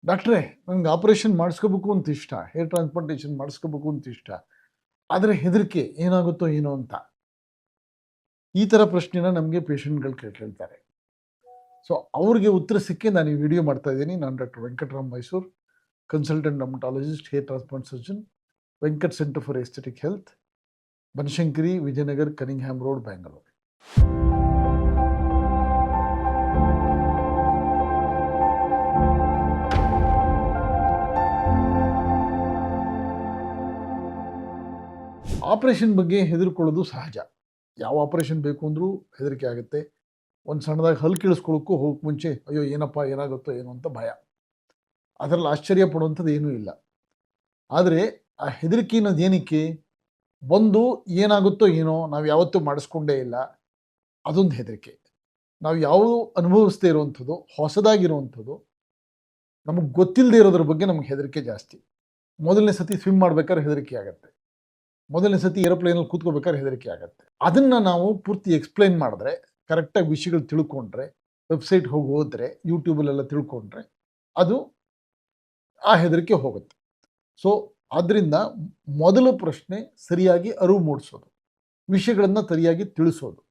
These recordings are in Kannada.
ಡಾಕ್ಟ್ರೇ, ನಂಗೆ ಆಪರೇಷನ್ ಮಾಡಿಸ್ಕೋಬೇಕು ಅಂತ ಇಷ್ಟ, ಹೇರ್ ಟ್ರಾನ್ಸ್ಪ್ಲಾಂಟೇಷನ್ ಮಾಡಿಸ್ಕೋಬೇಕು ಅಂತ ಇಷ್ಟ, ಆದರೆ ಹೆದರಿಕೆ ಏನಾಗುತ್ತೋ ಏನೋ ಅಂತ. ಈ ಥರ ಪ್ರಶ್ನೆನ ನಮಗೆ ಪೇಷಂಟ್ಗಳು ಕೇಳ್ತಾರೆ. ಸೊ ಅವ್ರಿಗೆ ಉತ್ತರ ಸಿಕ್ಕಿ ನಾನು ಈ ವಿಡಿಯೋ ಮಾಡ್ತಾ ಇದ್ದೀನಿ. ನಾನು doctor Venkatram Mysore, consultant dermatologist, hair transplant surgeon, Venkat centre for aesthetic health, Banashankari, Vijayanagar, Cunningham road, Bangalore. Operation ಬಗ್ಗೆ ಹೆದರ್ಕೊಳ್ಳೋದು ಸಹಜ. ಯಾವ ಆಪರೇಷನ್ ಬೇಕು ಅಂದರೂ ಹೆದರಿಕೆ ಆಗುತ್ತೆ. ಒಂದು ಸಣ್ಣದಾಗಿ ಹಲ್ಲು ಕೀಳಿಸ್ಕೊಳ್ಳೋಕ್ಕೂ ಹೋಗಕ್ಕೆ ಮುಂಚೆ ಅಯ್ಯೋ ಏನಪ್ಪ ಏನಾಗುತ್ತೋ ಏನೋ ಅಂತ ಭಯ. ಅದರಲ್ಲಿ ಆಶ್ಚರ್ಯ ಪಡುವಂಥದ್ದು ಏನೂ ಇಲ್ಲ. ಆದರೆ ಆ ಹೆದರಿಕೆ ಅನ್ನೋದು ಏನಕ್ಕೆ? ಒಂದು ಏನಾಗುತ್ತೋ ಏನೋ, ನಾವು ಯಾವತ್ತೂ ಮಾಡಿಸ್ಕೊಂಡೇ ಇಲ್ಲ, ಅದೊಂದು ಹೆದರಿಕೆ. ನಾವು ಯಾವುದು ಅನುಭವಿಸ್ದೇ ಇರುವಂಥದ್ದು, ಹೊಸದಾಗಿರುವಂಥದ್ದು, ನಮಗೆ ಗೊತ್ತಿಲ್ಲದೆ ಇರೋದ್ರ ಬಗ್ಗೆ ನಮಗೆ ಹೆದರಿಕೆ ಜಾಸ್ತಿ. ಮೊದಲನೇ ಸತಿ ಸ್ವಿಮ್ ಮಾಡ್ಬೇಕಾದ್ರೆ ಹೆದರಿಕೆ ಆಗುತ್ತೆ, ಮೊದಲನೇ ಸತಿ ಏರೋಪ್ಲೇನಲ್ಲಿ ಕೂತ್ಕೋಬೇಕಾದ್ರೆ ಹೆದರಿಕೆ ಆಗುತ್ತೆ. ಅದನ್ನು ನಾವು ಪೂರ್ತಿ ಎಕ್ಸ್ಪ್ಲೈನ್ ಮಾಡಿದ್ರೆ, ಕರೆಕ್ಟಾಗಿ ವಿಷಯಗಳು ತಿಳ್ಕೊಂಡ್ರೆ, ವೆಬ್ಸೈಟ್ ಹೋಗಿ ಹೋದರೆ, ಯೂಟ್ಯೂಬಲ್ಲೆಲ್ಲ ತಿಳ್ಕೊಂಡ್ರೆ ಅದು ಆ ಹೆದರಿಕೆ ಹೋಗುತ್ತೆ. ಸೊ ಆದ್ದರಿಂದ ಮೊದಲ ಪ್ರಶ್ನೆ ಸರಿಯಾಗಿ ಅರಿವು ಮೂಡಿಸೋದು, ವಿಷಯಗಳನ್ನು ಸರಿಯಾಗಿ ತಿಳಿಸೋದು.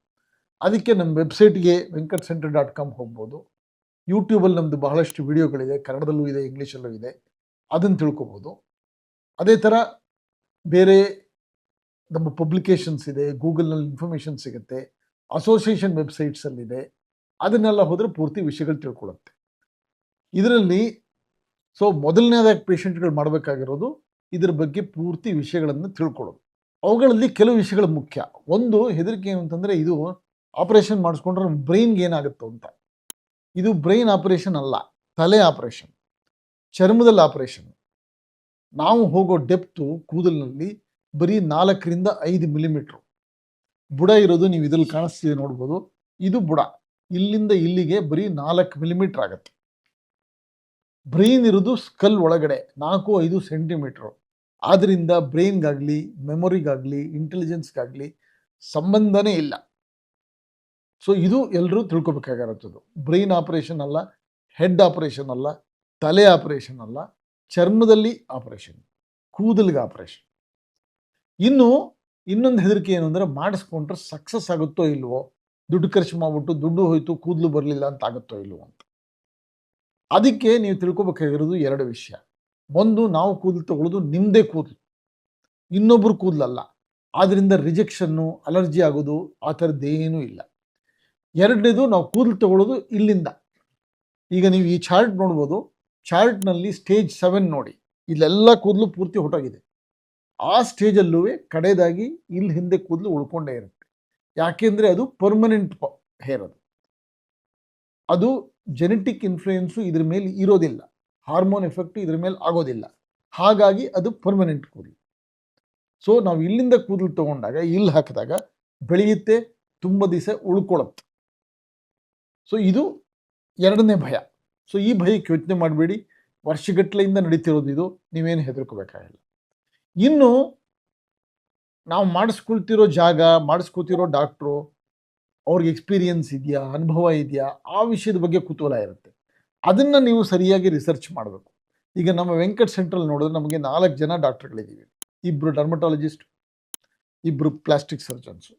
ಅದಕ್ಕೆ ನಮ್ಮ ವೆಬ್ಸೈಟ್ಗೆ venkatcenter.com ಹೋಗ್ಬೋದು. ಯೂಟ್ಯೂಬಲ್ಲಿ ನಮ್ಮದು ಬಹಳಷ್ಟು ವಿಡಿಯೋಗಳಿದೆ, ಕನ್ನಡದಲ್ಲೂ ಇದೆ, ಇಂಗ್ಲೀಷಲ್ಲೂ ಇದೆ, ಅದನ್ನು ತಿಳ್ಕೊಬೋದು. ಅದೇ ಥರ ಬೇರೆ ನಮ್ಮ ಪಬ್ಲಿಕೇಶನ್ಸ್ ಇದೆ, ಗೂಗಲ್ನಲ್ಲಿ ಇನ್ಫಾರ್ಮೇಷನ್ ಸಿಗುತ್ತೆ, ಅಸೋಸಿಯೇಷನ್ ವೆಬ್ಸೈಟ್ಸಲ್ಲಿದೆ, ಅದನ್ನೆಲ್ಲ ಹೋದರೆ ಪೂರ್ತಿ ವಿಷಯಗಳು ತಿಳ್ಕೊಳ್ಳುತ್ತೆ. ಇದರಲ್ಲಿ ಮೊದಲನೇದಾಗಿ ಪೇಷಂಟ್ಗಳು ಮಾಡಬೇಕಾಗಿರೋದು ಇದ್ರ ಬಗ್ಗೆ ಪೂರ್ತಿ ವಿಷಯಗಳನ್ನು ತಿಳ್ಕೊಳ್ಳೋದು. ಅವುಗಳಲ್ಲಿ ಕೆಲವು ವಿಷಯಗಳು ಮುಖ್ಯ. ಒಂದು ಹೆದರಿಕೆ ಏನು ಅಂತಂದರೆ, ಇದು ಆಪರೇಷನ್ ಮಾಡಿಸ್ಕೊಂಡ್ರೆ ನಮ್ಮ ಬ್ರೈನ್ಗೆ ಏನಾಗುತ್ತೋ ಅಂತ. ಇದು ಬ್ರೈನ್ ಆಪರೇಷನ್ ಅಲ್ಲ, ತಲೆ ಆಪರೇಷನ್, ಚರ್ಮದಲ್ಲಿ ಆಪರೇಷನ್. ನಾವು ಹೋಗೋ ಡೆಪ್ತು ಕೂದಲಿನಲ್ಲಿ ಬರೀ 4ರಿಂದ 5 ಮಿಲಿಮೀಟ್ರು ಬುಡ ಇರೋದು. ನೀವು ಇದ್ರಲ್ಲಿ ಕಾಣಿಸ್ತಿದೆ ನೋಡ್ಬೋದು, ಇದು ಬುಡ. ಇಲ್ಲಿಂದ ಇಲ್ಲಿಗೆ ಬರೀ 4 ಮಿಲಿಮೀಟ್ರ್ ಆಗುತ್ತೆ. ಬ್ರೈನ್ ಇರೋದು ಸ್ಕಲ್ ಒಳಗಡೆ 4-5 ಸೆಂಟಿಮೀಟ್ರು. ಆದ್ದರಿಂದ ಬ್ರೈನ್ಗಾಗಲಿ, ಮೆಮೊರಿಗಾಗಲಿ, ಇಂಟೆಲಿಜೆನ್ಸ್ಗಾಗಲಿ ಸಂಬಂಧನೇ ಇಲ್ಲ. ಸೊ ಇದು ಎಲ್ಲರೂ ತಿಳ್ಕೊಬೇಕಾಗಿರುತ್ತದು. ಬ್ರೈನ್ ಆಪರೇಷನ್ ಅಲ್ಲ, ಹೆಡ್ ಆಪರೇಷನ್ ಅಲ್ಲ, ತಲೆ ಆಪರೇಷನ್ ಅಲ್ಲ, ಚರ್ಮದಲ್ಲಿ ಆಪರೇಷನ್, ಕೂದಲಿಗೆ ಆಪರೇಷನ್. ಇನ್ನೊಂದು ಹೆದರಿಕೆ ಏನು ಅಂದರೆ, ಮಾಡಿಸ್ಕೊಂಡ್ರೆ ಸಕ್ಸಸ್ ಆಗುತ್ತೋ ಇಲ್ವೋ, ದುಡ್ಡು ಖರ್ಚು ಮಾಡಿಬಿಟ್ಟು ದುಡ್ಡು ಹೋಯ್ತು, ಕೂದಲು ಬರಲಿಲ್ಲ ಅಂತ ಆಗುತ್ತೋ ಇಲ್ವೋ ಅಂತ. ಅದಕ್ಕೆ ನೀವು ತಿಳ್ಕೊಬೇಕಾಗಿರೋದು 2 ವಿಷಯ. ಒಂದು, ನಾವು ಕೂದಲು ತಗೊಳ್ಳೋದು ನಿಮ್ಮದೇ ಕೂದಲು, ಇನ್ನೊಬ್ಬರು ಕೂದಲಲ್ಲ. ಆದ್ದರಿಂದ ರಿಜೆಕ್ಷನ್ನು, ಅಲರ್ಜಿ ಆಗೋದು ಆ ಥರದ್ದೇನೂ ಇಲ್ಲ. 2ನೇದು, ನಾವು ಕೂದಲು ತಗೊಳ್ಳೋದು ಇಲ್ಲಿಂದ. ಈಗ ನೀವು ಈ ಚಾರ್ಟ್ ನೋಡ್ಬೋದು, ಚಾರ್ಟ್ನಲ್ಲಿ ಸ್ಟೇಜ್ 7 ನೋಡಿ, ಇಲ್ಲೆಲ್ಲ ಕೂದಲು ಪೂರ್ತಿ ಹೊಟ್ಟೋಗಿದೆ. ಆ ಸ್ಟೇಜಲ್ಲೂ ಕಡೆಯದಾಗಿ ಇಲ್ಲಿ ಹಿಂದೆ ಕೂದಲು ಉಳ್ಕೊಂಡೇ ಇರುತ್ತೆ. ಯಾಕೆಂದರೆ ಅದು ಪರ್ಮನೆಂಟ್ ಹೇರ್. ಅದು ಜೆನೆಟಿಕ್ ಇನ್ಫ್ಲೂಯೆನ್ಸು ಇದ್ರ ಮೇಲೆ ಇರೋದಿಲ್ಲ, ಹಾರ್ಮೋನ್ ಎಫೆಕ್ಟು ಇದ್ರ ಮೇಲೆ ಆಗೋದಿಲ್ಲ. ಹಾಗಾಗಿ ಅದು ಪರ್ಮನೆಂಟ್ ಕೂದಲು. ಸೊ ನಾವು ಇಲ್ಲಿಂದ ಕೂದಲು ತೊಗೊಂಡಾಗ ಇಲ್ಲಿ ಹಾಕಿದಾಗ ಬೆಳೆಯುತ್ತೆ, ತುಂಬ ದಿವಸ ಉಳ್ಕೊಳ್ಳುತ್ತೆ. ಸೊ ಇದು 2ನೇ ಭಯ. ಸೊ ಈ ಭಯಕ್ಕೆ ಯೋಚನೆ ಮಾಡಬೇಡಿ, ವರ್ಷಗಟ್ಟಲೆಯಿಂದ ನಡೀತಿರೋದು ಇದು, ನೀವೇನು ಹೆದರ್ಕೋಬೇಕಾಗಿಲ್ಲ. ಇನ್ನು ನಾವು ಮಾಡಿಸ್ಕೊಳ್ತಿರೋ ಜಾಗ, ಮಾಡಿಸ್ಕೊತಿರೋ ಡಾಕ್ಟ್ರು, ಅವ್ರಿಗೆ ಎಕ್ಸ್ಪೀರಿಯನ್ಸ್ ಇದೆಯಾ, ಅನುಭವ ಇದೆಯಾ, ಆ ವಿಷಯದ ಬಗ್ಗೆ ಕುತೂಹಲ ಇರುತ್ತೆ. ಅದನ್ನು ನೀವು ಸರಿಯಾಗಿ ರಿಸರ್ಚ್ ಮಾಡಬೇಕು. ಈಗ ನಮ್ಮ ವೆಂಕಟ್ ಸೆಂಟ್ರಲ್ಲಿ ನೋಡಿದ್ರೆ ನಮಗೆ 4 ಜನ ಡಾಕ್ಟ್ರುಗಳಿದ್ದೀವಿ. 2 ಡರ್ಮಟಾಲಜಿಸ್ಟ್, 2 ಪ್ಲಾಸ್ಟಿಕ್ ಸರ್ಜನ್ಸು.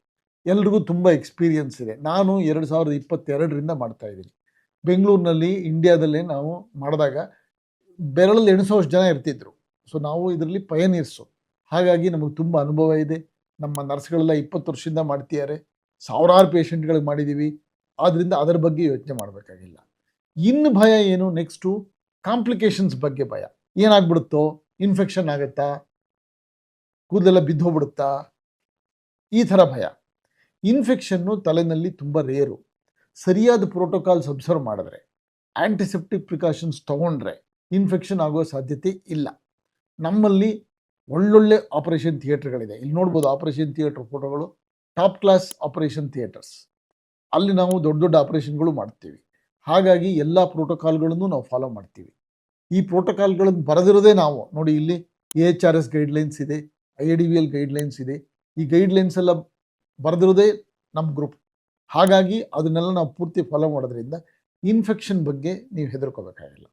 ಎಲ್ರಿಗೂ ತುಂಬ ಎಕ್ಸ್ಪೀರಿಯನ್ಸ್ ಇದೆ. ನಾನು 2022ರಿಂದ ಮಾಡ್ತಾ ಇದ್ದೀನಿ. ಬೆಂಗಳೂರಿನಲ್ಲಿ, ಇಂಡಿಯಾದಲ್ಲೇ ನಾವು ಮಾಡಿದಾಗ ಬೆರಳಲ್ಲಿ ಎಣಿಸೋಷ್ಟು ಜನ ಇರ್ತಿದ್ರು. ಸೊ ನಾವು ಇದರಲ್ಲಿ ಪಯನೀರ್ಸು. ಹಾಗಾಗಿ ನಮಗೆ ತುಂಬ ಅನುಭವ ಇದೆ. ನಮ್ಮ ನರ್ಸ್ಗಳೆಲ್ಲ 20 ವರ್ಷದಿಂದ ಮಾಡ್ತಿದ್ದಾರೆ, ಸಾವಿರಾರು ಪೇಷಂಟ್ಗಳಿಗೆ ಮಾಡಿದ್ದೀವಿ. ಆದ್ದರಿಂದ ಅದರ ಬಗ್ಗೆ ಯೋಚನೆ ಮಾಡಬೇಕಾಗಿಲ್ಲ. ಇನ್ನು ಭಯ ಏನು? ನೆಕ್ಸ್ಟು ಕಾಂಪ್ಲಿಕೇಶನ್ಸ್ ಬಗ್ಗೆ ಭಯ. ಏನಾಗ್ಬಿಡುತ್ತೋ, ಇನ್ಫೆಕ್ಷನ್ ಆಗುತ್ತಾ, ಕೂದಲೆಲ್ಲ ಬಿದ್ದೋಗ್ಬಿಡುತ್ತಾ, ಈ ಥರ ಭಯ. ಇನ್ಫೆಕ್ಷನ್ನು ತಲೆಯಲ್ಲಿ ತುಂಬ ರೇರು. ಸರಿಯಾದ ಪ್ರೋಟೋಕಾಲ್ಸ್ ಅಬ್ಸರ್ವ್ ಮಾಡಿದ್ರೆ, ಆ್ಯಂಟಿಸೆಪ್ಟಿಕ್ ಪ್ರಿಕಾಷನ್ಸ್ ತೊಗೊಂಡ್ರೆ ಇನ್ಫೆಕ್ಷನ್ ಆಗೋ ಸಾಧ್ಯತೆ ಇಲ್ಲ. ನಮ್ಮಲ್ಲಿ ಒಳ್ಳೊಳ್ಳೆ ಆಪರೇಷನ್ ಥಿಯೇಟರ್ಗಳಿದೆ. ಇಲ್ಲಿ ನೋಡ್ಬೋದು ಆಪರೇಷನ್ ಥಿಯೇಟರ್ ಫೋಟೋಗಳು, ಟಾಪ್ ಕ್ಲಾಸ್ ಆಪರೇಷನ್ ಥಿಯೇಟರ್ಸ್. ಅಲ್ಲಿ ನಾವು ದೊಡ್ಡ ದೊಡ್ಡ ಆಪರೇಷನ್ಗಳು ಮಾಡ್ತೀವಿ. ಹಾಗಾಗಿ ಎಲ್ಲ ಪ್ರೋಟೋಕಾಲ್ಗಳನ್ನು ನಾವು ಫಾಲೋ ಮಾಡ್ತೀವಿ. ಈ ಪ್ರೋಟೋಕಾಲ್ಗಳನ್ನು ಬರೆದಿರೋದೇ ನಾವು ನೋಡಿ. ಇಲ್ಲಿ AHRS ಗೈಡ್ಲೈನ್ಸ್ ಇದೆ, IADVL ಗೈಡ್ಲೈನ್ಸ್ ಇದೆ. ಈ ಗೈಡ್ಲೈನ್ಸ್ ಎಲ್ಲ ಬರೆದಿರೋದೇ ನಮ್ಮ ಗ್ರೂಪ್. ಹಾಗಾಗಿ ಅದನ್ನೆಲ್ಲ ನಾವು ಪೂರ್ತಿ ಫಾಲೋ ಮಾಡೋದ್ರಿಂದ ಇನ್ಫೆಕ್ಷನ್ ಬಗ್ಗೆ ನೀವು ಹೆದರ್ಕೋಬೇಕಾಗಿಲ್ಲ.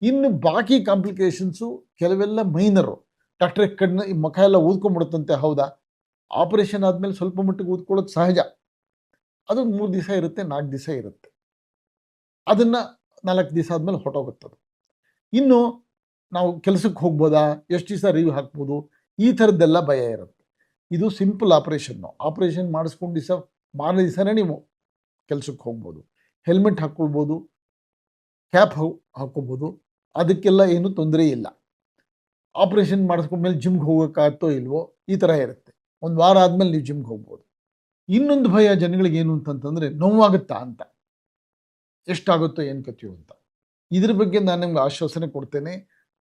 ಇನ್ನು ಬಾಕಿ ಕಾಂಪ್ಲಿಕೇಶನ್ಸು ಕೆಲವೆಲ್ಲ ಮೈನರು. ಡಾಕ್ಟ್ರೆ ಕಣ್ಣು ಮುಖ ಎಲ್ಲ ಊದ್ಕೊಂಡ್ಬಿಡುತ್ತಂತೆ, ಹೌದಾ? ಆಪರೇಷನ್ ಆದಮೇಲೆ ಸ್ವಲ್ಪ ಮಟ್ಟಿಗೆ ಊದ್ಕೊಳ್ಳೋದು ಸಹಜ. ಅದು 3 ದಿವಸ ಇರುತ್ತೆ, 4 ದಿವಸ ಇರುತ್ತೆ. ಅದನ್ನು 4 ದಿವಸ ಆದಮೇಲೆ ಹೊರಟೋಗುತ್ತದು. ಇನ್ನು ನಾವು ಕೆಲಸಕ್ಕೆ ಹೋಗ್ಬೋದಾ, ಎಷ್ಟು ದಿವಸ ಲೀವ್ ಹಾಕ್ಬೋದು, ಈ ಥರದ್ದೆಲ್ಲ ಭಯ ಇರುತ್ತೆ. ಇದು ಸಿಂಪಲ್ ಆಪರೇಷನ್ನು. ಆಪರೇಷನ್ ಮಾಡಿಸ್ಕೊಂಡು ಮಾರನೇ ದಿವಸನೇ ನೀವು ಕೆಲಸಕ್ಕೆ ಹೋಗ್ಬೋದು. ಹೆಲ್ಮೆಟ್ ಹಾಕ್ಕೊಳ್ಬೋದು, ಕ್ಯಾಪ್ ಹಾಕ್ಕೋಬೋದು, ಅದಕ್ಕೆಲ್ಲ ಏನು ತೊಂದರೆ ಇಲ್ಲ. ಆಪರೇಷನ್ ಮಾಡಿಸ್ಕೊಂಡ್ಮೇಲೆ ಜಿಮ್ಗೆ ಹೋಗೋಕ್ಕಾಗ್ತೋ ಇಲ್ವೋ, ಈ ಥರ ಇರುತ್ತೆ. ಒಂದು ವಾರ ಆದಮೇಲೆ ನೀವು ಜಿಮ್ಗೆ ಹೋಗ್ಬೋದು. ಇನ್ನೊಂದು ಭಯ ಜನಗಳಿಗೆ ಏನು ಅಂತಂತಂದರೆ, ನೋವಾಗುತ್ತಾ ಅಂತ, ಎಷ್ಟಾಗುತ್ತೋ ಏನು ಕಥೆಯೋ ಅಂತ. ಇದ್ರ ಬಗ್ಗೆ ನಾನು ನಿಮ್ಗೆ ಆಶ್ವಾಸನೆ ಕೊಡ್ತೇನೆ,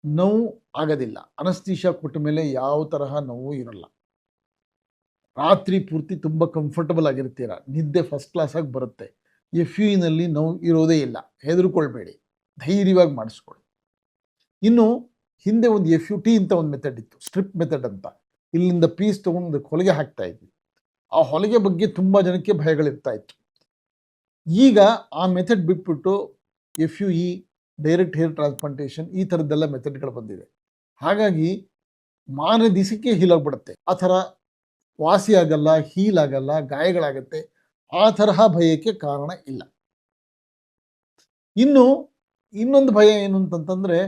ನೋವು ಆಗೋದಿಲ್ಲ. ಅನಸ್ತೀಶಾ ಕೊಟ್ಟ ಮೇಲೆ ಯಾವ ತರಹ ನೋವು ಇರಲ್ಲ. ರಾತ್ರಿ ಪೂರ್ತಿ ತುಂಬ ಕಂಫರ್ಟಬಲ್ ಆಗಿರ್ತೀರ, ನಿದ್ದೆ ಫಸ್ಟ್ ಕ್ಲಾಸಾಗಿ ಬರುತ್ತೆ. FUನಲ್ಲಿ ನೋವು ಇರೋದೇ ಇಲ್ಲ, ಹೆದರ್ಕೊಳ್ಬೇಡಿ, ಧೈರ್ಯವಾಗಿ ಮಾಡಿಸ್ಕೊಳ್ಳಿ. ಇನ್ನು ಹಿಂದೆ ಒಂದು FUT ಅಂತ ಒಂದು ಮೆಥಡ್ ಇತ್ತು, ಸ್ಟ್ರಿಪ್ ಮೆಥಡ್ ಅಂತ. ಇಲ್ಲಿಂದ ಪೀಸ್ ತೊಗೊಂಡು ಹೊಲಿಗೆ ಹಾಕ್ತಾ ಇದ್ವಿ. ಆ ಹೊಲಿಗೆ ಬಗ್ಗೆ ತುಂಬ ಜನಕ್ಕೆ ಭಯಗಳಿರ್ತಾ ಇತ್ತು. ಈಗ ಆ ಮೆಥಡ್ ಬಿಟ್ಬಿಟ್ಟು FUE, ಡೈರೆಕ್ಟ್ ಹೇರ್ ಟ್ರಾನ್ಸ್ಪ್ಲಾಂಟೇಷನ್, ಈ ಥರದ್ದೆಲ್ಲ ಮೆಥಡ್ಗಳು ಬಂದಿದೆ. ಹಾಗಾಗಿ ಮಾರನೇ ದಿವಸಕ್ಕೆ ಹೀಲಾಗ್ಬಿಡುತ್ತೆ. ಆ ಥರ ವಾಸಿ ಆಗಲ್ಲ, ಹೀಲ್ ಆಗಲ್ಲ, ಗಾಯಗಳಾಗತ್ತೆ, ಆ ತರಹ ಭಯಕ್ಕೆ ಕಾರಣ ಇಲ್ಲ. ಇನ್ನು ಇನ್ನೊಂದು ಭಯ ಏನು ಅಂತಂತಂದರೆ,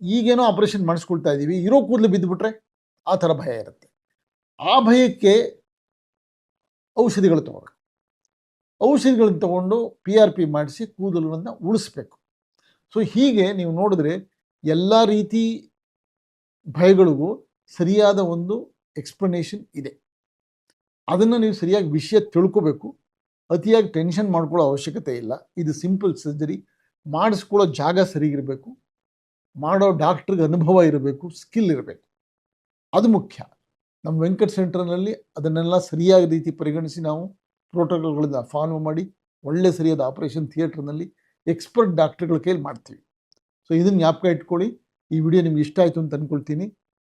ಈಗೇನೋ ಆಪರೇಷನ್ ಮಾಡಿಸ್ಕೊಳ್ತಾ ಇದ್ದೀವಿ, ಇರೋ ಕೂದಲು ಬಿದ್ದುಬಿಟ್ರೆ, ಆ ಥರ ಭಯ ಇರುತ್ತೆ. ಆ ಭಯಕ್ಕೆ ಔಷಧಿಗಳು ತಗೋಬೇಕು. ಔಷಧಿಗಳನ್ನು ತಗೊಂಡು PRP ಮಾಡಿಸಿ ಕೂದಲನ್ನು ಉಳಿಸ್ಬೇಕು. ಸೊ ಹೀಗೆ ನೀವು ನೋಡಿದ್ರೆ ಎಲ್ಲ ರೀತಿ ಭಯಗಳಿಗೂ ಸರಿಯಾದ ಒಂದು ಎಕ್ಸ್ಪ್ಲನೇಷನ್ ಇದೆ. ಅದನ್ನು ನೀವು ಸರಿಯಾಗಿ ವಿಷಯ ತಿಳ್ಕೋಬೇಕು. ಅತಿಯಾಗಿ ಟೆನ್ಷನ್ ಮಾಡ್ಕೊಳ್ಳೋ ಅವಶ್ಯಕತೆ ಇಲ್ಲ. ಇದು ಸಿಂಪಲ್ ಸರ್ಜರಿ. ಮಾಡಿಸ್ಕೊಳ್ಳೋ ಜಾಗ ಸರಿಗಿರಬೇಕು, ಮಾಡೋ ಡಾಕ್ಟ್ರಿಗೆ ಅನುಭವ ಇರಬೇಕು, ಸ್ಕಿಲ್ ಇರಬೇಕು, ಅದು ಮುಖ್ಯ. ನಮ್ಮ ವೆಂಕಟ್ ಸೆಂಟರ್ನಲ್ಲಿ ಅದನ್ನೆಲ್ಲ ಸರಿಯಾದ ರೀತಿ ಪರಿಗಣಿಸಿ ನಾವು ಪ್ರೋಟೋಕಾಲ್ಗಳನ್ನ ಫಾಲೋ ಮಾಡಿ ಒಳ್ಳೆ ಸರಿಯಾದ ಆಪರೇಷನ್ ಥಿಯೇಟ್ರ್ನಲ್ಲಿ ಎಕ್ಸ್ಪರ್ಟ್ ಡಾಕ್ಟ್ರುಗಳ ಕೈಲಿ ಮಾಡ್ತೀವಿ. ಸೊ ಇದನ್ನು ಜ್ಞಾಪಕ ಇಟ್ಕೊಳ್ಳಿ. ಈ ವಿಡಿಯೋ ನಿಮ್ಗೆ ಇಷ್ಟ ಆಯಿತು ಅಂತ ಅಂದ್ಕೊಳ್ತೀನಿ.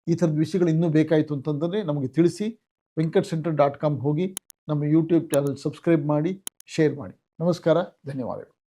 ಈ ಥರದ ವಿಷಯಗಳು ಇನ್ನೂ ಬೇಕಾಯಿತು ಅಂತಂದರೆ ನಮಗೆ ತಿಳಿಸಿ. venkatcenter.com ಹೋಗಿ ನಮ್ಮ ಯೂಟ್ಯೂಬ್ ಚಾನಲ್ ಸಬ್ಸ್ಕ್ರೈಬ್ ಮಾಡಿ, ಶೇರ್ ಮಾಡಿ. ನಮಸ್ಕಾರ, ಧನ್ಯವಾದಗಳು.